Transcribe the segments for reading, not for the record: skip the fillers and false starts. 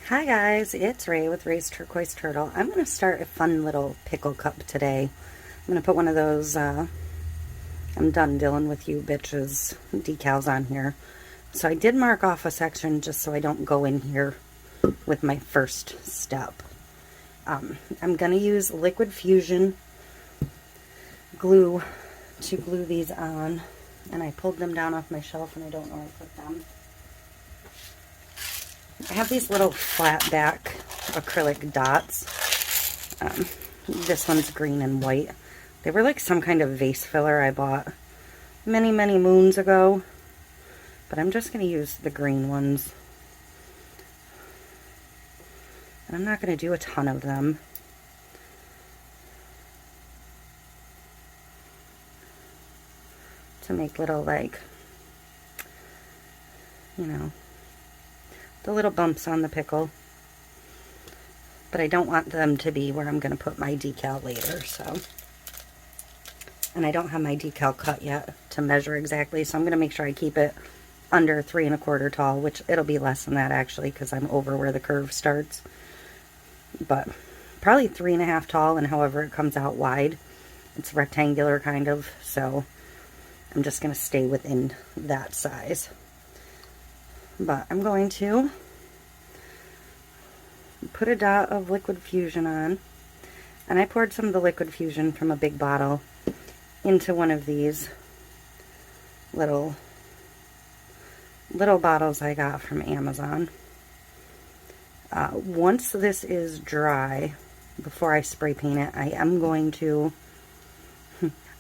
Hi guys, it's Ray with Ray's Turquoise Turtle. I'm going to start a fun little pickle cup today. I'm going to put one of those I'm done dealing with you bitches decals on here. So I did mark off a section just so I don't go in here with my first step. I'm going to use liquid fusion glue to glue these on, and I pulled them down off my shelf and I don't know where I put them. I have these little flat back acrylic dots. This one's green and white. They were like some kind of vase filler I bought many moons ago, but I'm just going to use the green ones. And I'm not going to do a ton of them. To make little, like, you know, the little bumps on the pickle. But I don't want them to be where I'm going to put my decal later, so. And I don't have my decal cut yet to measure exactly, so I'm going to make sure I keep it under 3 1/4 tall, which it'll be less than that actually, because I'm over where the curve starts. But probably 3 1/2 tall, and however it comes out wide. It's rectangular kind of, so I'm just going to stay within that size. But I'm going to put a dot of liquid fusion on, and I poured some of the liquid fusion from a big bottle into one of these little bottles I got from Amazon. Once this is dry, before I spray paint it, I'm going to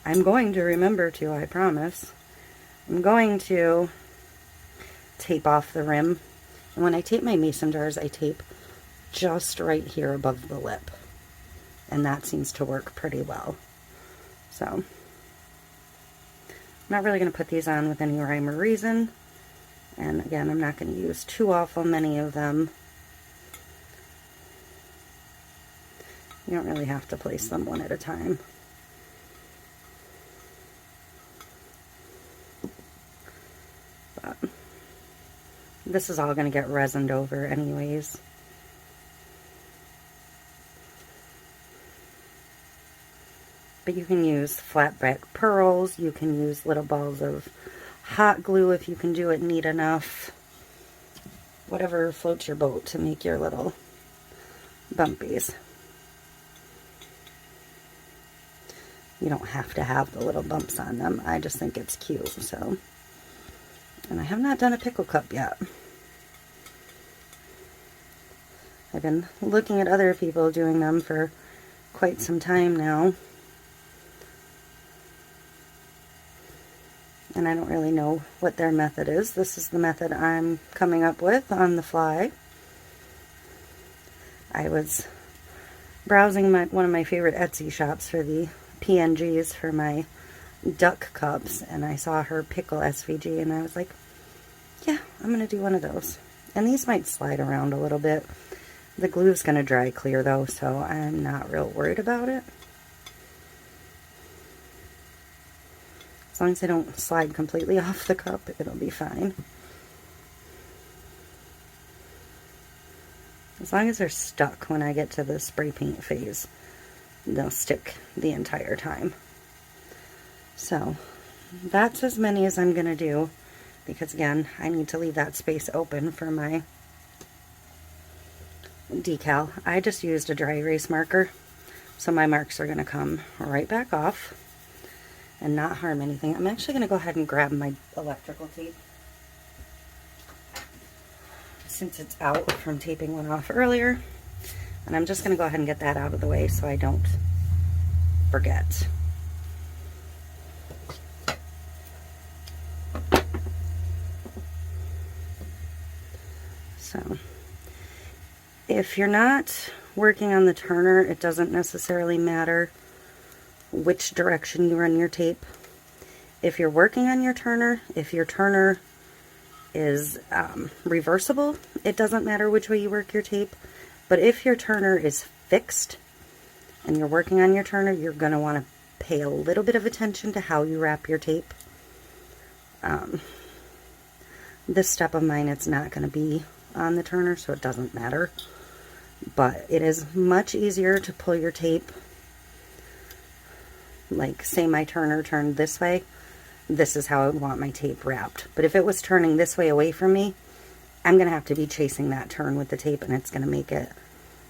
remember to, I promise, I'm going to tape off the rim. And when I tape my mason jars, I tape just right here above the lip, and that seems to work pretty well. So I'm not really going to put these on with any rhyme or reason, and again, I'm not going to use too awful many of them. You don't really have to place them one at a time. But this is all going to get resined over anyways. But you can use flat back pearls, you can use little balls of hot glue if you can do it neat enough. Whatever floats your boat to make your little bumpies. You don't have to have the little bumps on them. I just think it's cute, so. And I have not done a pickle cup yet. I've been looking at other people doing them for quite some time now. And I don't really know what their method is. This is the method I'm coming up with on the fly. I was browsing one of my favorite Etsy shops for the PNGs for my duck cups, and I saw her pickle SVG, and I was like, yeah, I'm going to do one of those. And these might slide around a little bit. The glue is going to dry clear though, so I'm not real worried about it. As long as they don't slide completely off the cup, it'll be fine. As long as they're stuck when I get to the spray paint phase, they'll stick the entire time. So that's as many as I'm going to do, because again, I need to leave that space open for my decal. I just used a dry erase marker, so my marks are going to come right back off and not harm anything. I'm actually going to go ahead and grab my electrical tape, since it's out from taping one off earlier, and I'm just going to go ahead and get that out of the way so I don't forget. So if you're not working on the turner, it doesn't necessarily matter which direction you run your tape. If you're working on your turner, if your turner is reversible, it doesn't matter which way you work your tape. But if your turner is fixed and you're working on your turner, you're going to want to pay a little bit of attention to how you wrap your tape. This step of mine, it's not going to be on the turner, so it doesn't matter. But it is much easier to pull your tape, like say my turner turned this way, this is how I would want my tape wrapped. But if it was turning this way away from me, I'm going to have to be chasing that turn with the tape, and it's going to make it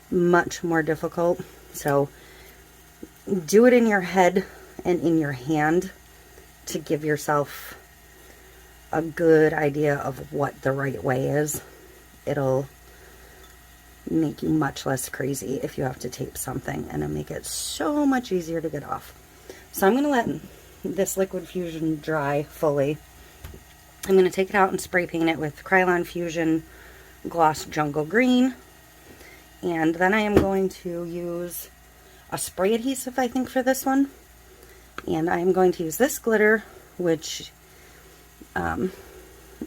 much more difficult. So do it in your head and in your hand to give yourself a good idea of what the right way is. It'll make you much less crazy if you have to tape something, and it'll make it so much easier to get off. So I'm going to let this liquid fusion dry fully. I'm going to take it out and spray paint it with Krylon Fusion Gloss Jungle Green. And then I am going to use a spray adhesive, I think, for this one. And I'm going to use this glitter, which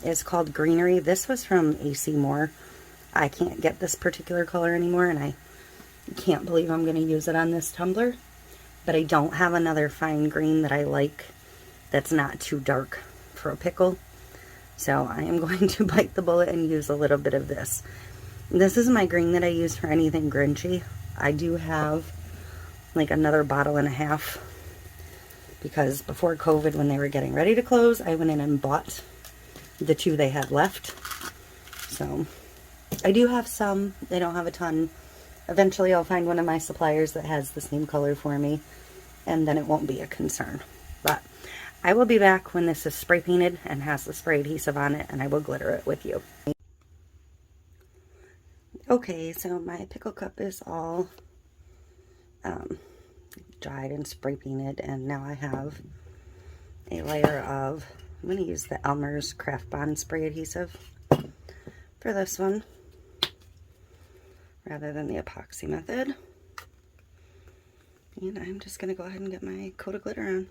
is called Greenery. This was from AC Moore. I can't get this particular color anymore, and I can't believe I'm going to use it on this tumbler. But I don't have another fine green that I like that's not too dark for a pickle. So I am going to bite the bullet and use a little bit of this. This is my green that I use for anything Grinchy. I do have like another bottle and a half, because before COVID, when they were getting ready to close, I went in and bought the 2 they had left. So I do have some. They don't have a ton. Eventually I'll find one of my suppliers that has the same color for me, and then it won't be a concern. But I will be back when this is spray painted and has the spray adhesive on it, and I will glitter it with you. Okay, so my pickle cup is all dried and spray painted, and now I have a layer of, I'm going to use the Elmer's Craft Bond spray adhesive for this one, rather than the epoxy method. And I'm just going to go ahead and get my coat of glitter on.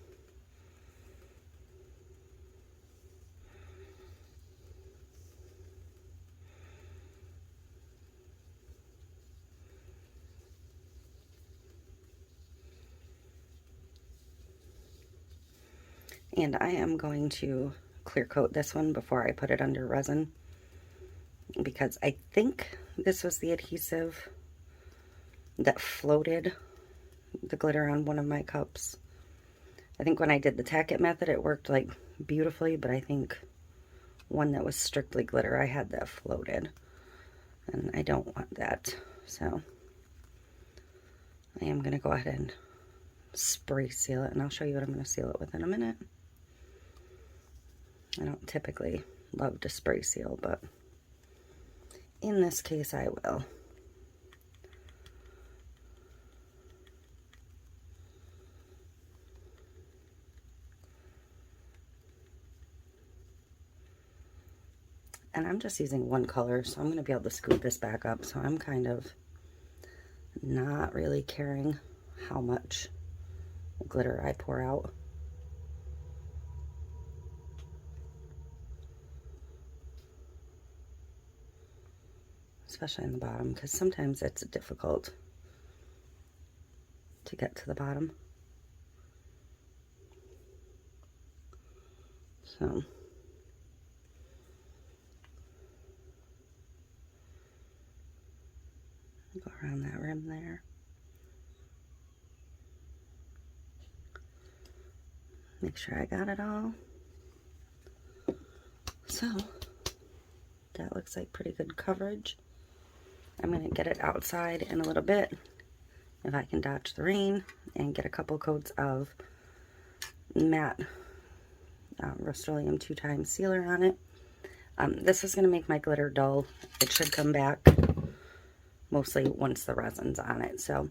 And I am going to clear coat this one before I put it under resin, because I think this was the adhesive that floated the glitter on one of my cups. I think when I did the tack it method, it worked like beautifully, but I think one that was strictly glitter, I had that floated, and I don't want that. So I am going to go ahead and spray seal it, and I'll show you what I'm going to seal it with in a minute. I don't typically love to spray seal, but in this case I will. And I'm just using one color, so I'm going to be able to scoop this back up, so I'm kind of not really caring how much glitter I pour out. Especially in the bottom, because sometimes it's difficult to get to the bottom. So go around that rim there. Make sure I got it all. So that looks like pretty good coverage. I'm going to get it outside in a little bit, if I can dodge the rain, and get a couple coats of matte Rust-Oleum 2-time sealer on it. This is going to make my glitter dull. It should come back mostly once the resin's on it. So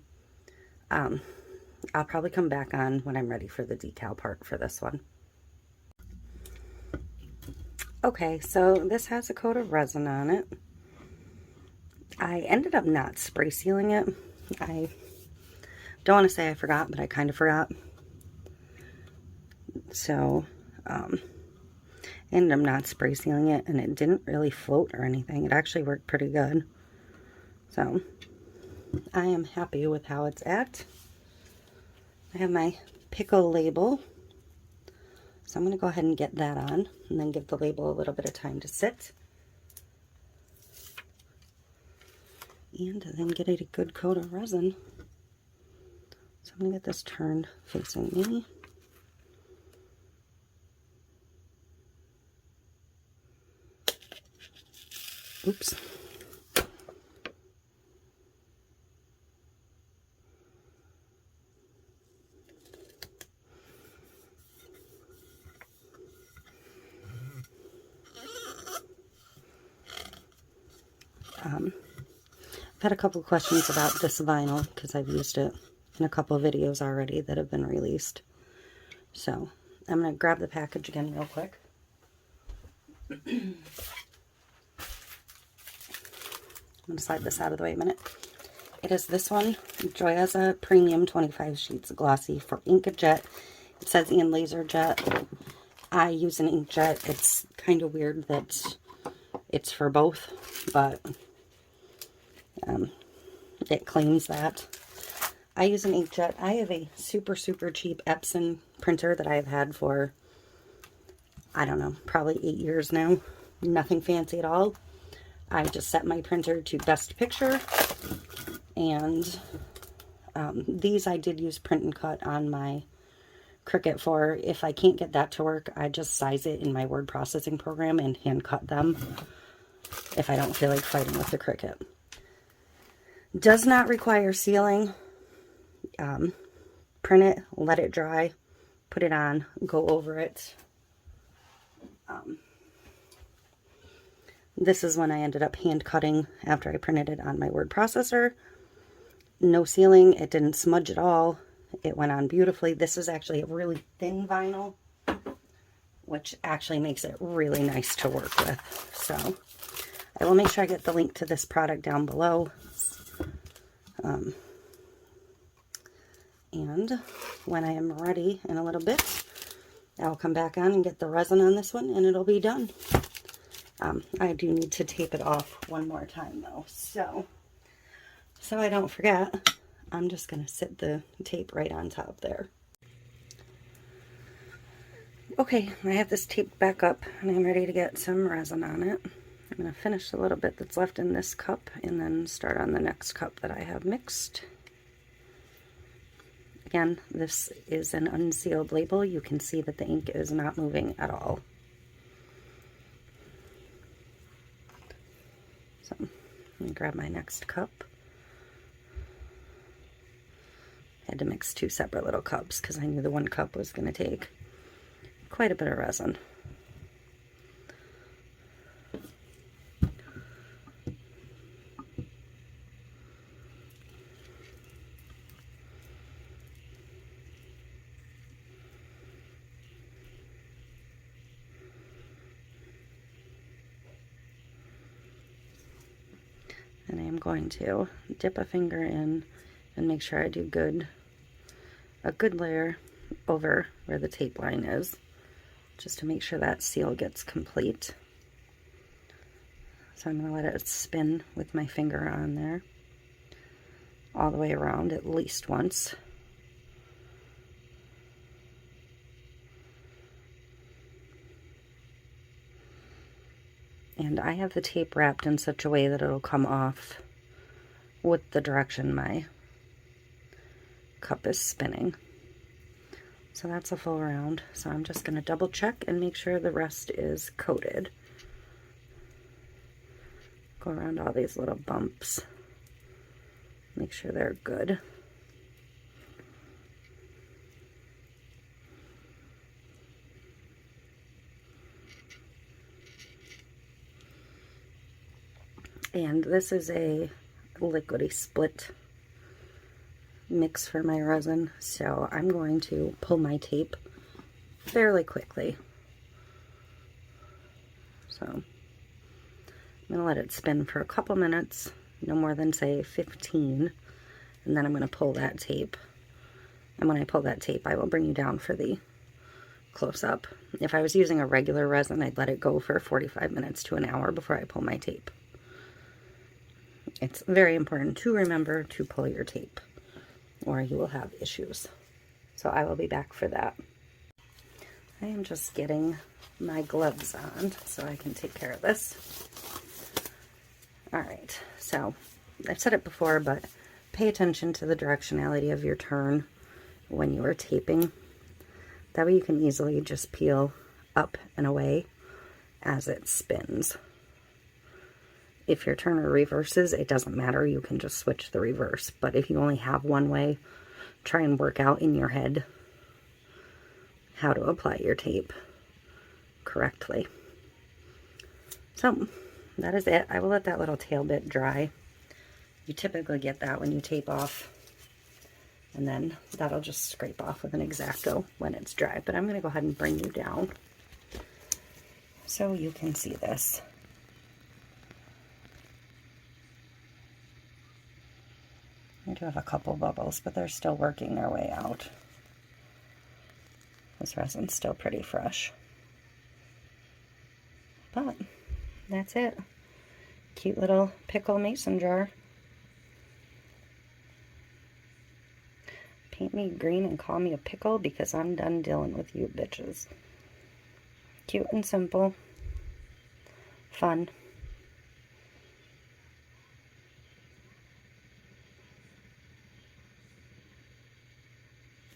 I'll probably come back on when I'm ready for the decal part for this one. Okay, so this has a coat of resin on it. I ended up not spray sealing it. I don't want to say I forgot, but I kind of forgot. So, I ended up not spray sealing it, and it didn't really float or anything. It actually worked pretty good. So, I am happy with how it's at. I have my pickle label. So I'm going to go ahead and get that on, and then give the label a little bit of time to sit. and then get it a good coat of resin. So I'm going to get this turned facing me. Oops. I've had a couple questions about this vinyl because I've used it in a couple of videos already that have been released. So I'm going to grab the package again real quick. I'm going to slide this out of the way a minute. It is this one, Joyaza Premium 25 Sheets Glossy for Inkjet. It says and laser jet. I use an inkjet. It's kind of weird that it's for both, but it claims that. I use an inkjet. I have a super cheap Epson printer that I've had for, I don't know, probably 8 years now. Nothing fancy at all. I just set my printer to best picture, and these I did use print and cut on my Cricut for. If I can't get that to work, I just size it in my word processing program and hand cut them if I don't feel like fighting with the Cricut. Does not require sealing. Print it, let it dry, put it on, go over it. This is when I ended up hand cutting after I printed it on my word processor. No sealing, it didn't smudge at all. It went on beautifully. This is actually a really thin vinyl, which actually makes it really nice to work with. So I will make sure I get the link to this product down below. And when I am ready in a little bit, I'll come back on and get the resin on this one, and it'll be done. I do need to tape it off one more time though, so I don't forget, I'm just going to sit the tape right on top there. Okay, I have this taped back up and I'm ready to get some resin on it. I'm going to finish a little bit that's left in this cup and then start on the next cup that I have mixed. Again, this is an unsealed label. You can see that the ink is not moving at all. So, let me grab my next cup. I had to mix two separate little cups because I knew the one cup was going to take quite a bit of resin. And I am going to dip a finger in and make sure I do a good layer over where the tape line is, just to make sure that seal gets complete. So I'm going to let it spin with my finger on there all the way around at least once. And I have the tape wrapped in such a way that it'll come off with the direction my cup is spinning. So that's a full round. So I'm just going to double check and make sure the rest is coated. Go around all these little bumps. Make sure they're good. And this is a liquidy split mix for my resin, so I'm going to pull my tape fairly quickly. So I'm going to let it spin for a couple minutes, no more than say 15, and then I'm going to pull that tape. And when I pull that tape, I will bring you down for the close-up. If I was using a regular resin, I'd let it go for 45 minutes to an hour before I pull my tape. It's very important to remember to pull your tape, or you will have issues. So I will be back for that. I am just getting my gloves on so I can take care of this. Alright, so I've said it before, but pay attention to the directionality of your turn when you are taping. That way you can easily just peel up and away as it spins. If your turner reverses, it doesn't matter. You can just switch the reverse. But if you only have one way, try and work out in your head how to apply your tape correctly. So that is it. I will let that little tail bit dry. You typically get that when you tape off, and then that'll just scrape off with an X-Acto when it's dry. But I'm going to go ahead and bring you down so you can see this. I do have a couple bubbles, but they're still working their way out. This resin's still pretty fresh. But that's it. Cute little pickle mason jar. Paint me green and call me a pickle because I'm done dealing with you bitches. Cute and simple. Fun.